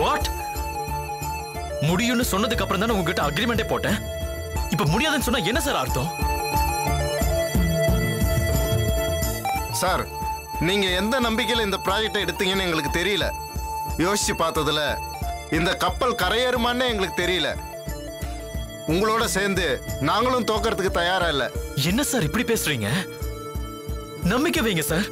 What? முடியும்னு சொன்னதுக்கு அப்புறம் தானே உங்ககிட்ட அக்ரிமெண்டே போட்டேன். இப்ப முடியாதுன்னு சொன்னா என்ன சார் அர்த்தம்? சார், நீங்க எந்த நம்பிக்கையில இந்த ப்ராஜெக்டை எடுத்தீங்கன்னு எங்களுக்கு தெரியல. யோசிச்சு பார்த்ததுல இந்த கப்பல் கரையேறுமான்னு எங்களுக்கு தெரியல. உங்களோட சேர்ந்து நாங்களும் தோக்கறதுக்கு தயாரா இல்ல. என்ன சார் இப்படி பேசுறீங்க? நம்பிக்கை வைங்க சார்.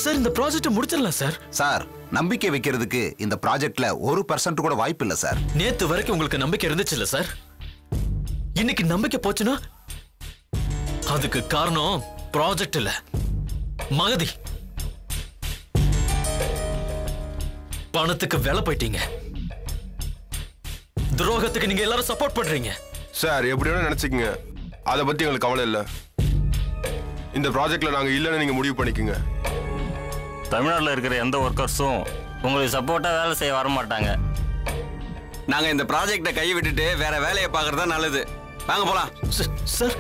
சார், இந்த ப்ராஜெக்ட் முடிச்சிடலாம் சார். சார், நம்பிக்கை வைக்கிறதுக்கு இந்த ப்ராஜெக்ட்ல 1% கூட வாய்ப்பு இல்ல சார். நேத்து வரைக்கும் உங்களுக்கு நம்பிக்கை இருந்துச்சு இல்ல சார்? இன்னைக்கு நம்பிக்கை போச்சுன்னா அதுக்கு காரணம் ப்ராஜெக்ட் இல்ல, மகதி. பணத்துக்கு வேலை போயிட்டீங்க. துரோகத்துக்கு நீங்க எல்லாரும் சப்போர்ட் பண்றீங்க. சார், எப்படி வேணா நினைச்சுக்கங்க, அதை பத்தி எங்களுக்கு கவலை இல்லை. இந்த ப்ராஜெக்ட்ல நாங்க இல்லைன்னு நீங்க முடிவு பண்ணிக்கோங்க. தமிழ்நாட்டில் இருக்கிற எந்த ஒர்க்கர்ஸும் உங்களுக்கு சப்போர்ட்டா வேலை செய்ய வர மாட்டாங்க. நாங்க இந்த ப்ராஜெக்டை கை விட்டுட்டு வேற வேலையை பார்க்கறதா நல்லது. வாங்க போலாம். சார்,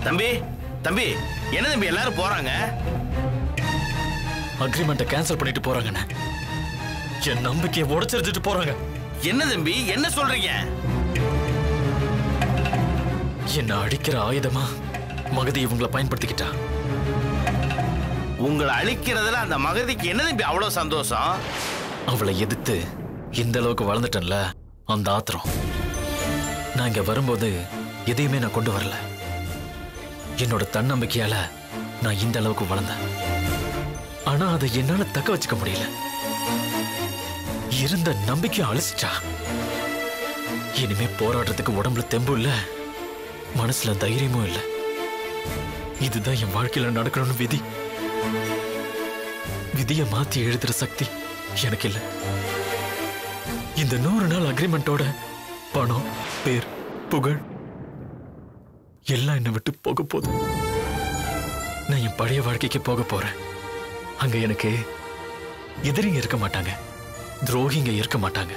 தம்பி தம்பி, என்ன தம்பி எல்லாரும் போறாங்க? அக்ரிமெண்ட்டை கேன்சல் பண்ணிட்டு போறாங்கண்ணே. என் நம்பிக்கையை உடைச்சிட்டு போறாங்க. என்ன தம்பி, என்ன சொல்றீங்க? என்ன அடிக்கிற ஆயுதமா மகதி இவங்களை பயன்படுத்திக்கிட்டா. உங்களை அழிக்கிறதுல அந்த மகதிக்கு என்ன தம்பி அவ்வளவு சந்தோஷம்? அவளை எதிர்த்து இந்த அளவுக்கு வளர்ந்துட்டேன்ல, அந்த ஆத்திரம். நான் இங்க வரும்போது எதையுமே நான் கொண்டு வரல. என்னோட தன்னம்பிக்கையால நான் இந்த அளவுக்கு வளர்ந்தேன். ஆனா அதை என்னால தக்க வச்சுக்க முடியல. இருந்த நம்பிக்கையை அழிச்சிட்டா. இனிமே போராடுறதுக்கு உடம்புல தெம்பு இல்ல, மனசுல தைரியமும் இல்ல. இதுதான் என் வாழ்க்கையில நடக்கணும்னு விதி. விதியை மாத்தி எழுதுற சக்தி எனக்கு இல்ல. இந்த 100 நாள் அக்ரிமெண்டோட பணம், பேர், புகழ் எல்லாம் என்னை விட்டு போக போகுது. நான் என் பழைய வாழ்க்கைக்கு போக போறேன். அங்க எனக்கு எதிரிங்க இருக்க மாட்டாங்க, துரோகிங்க இருக்க மாட்டாங்க.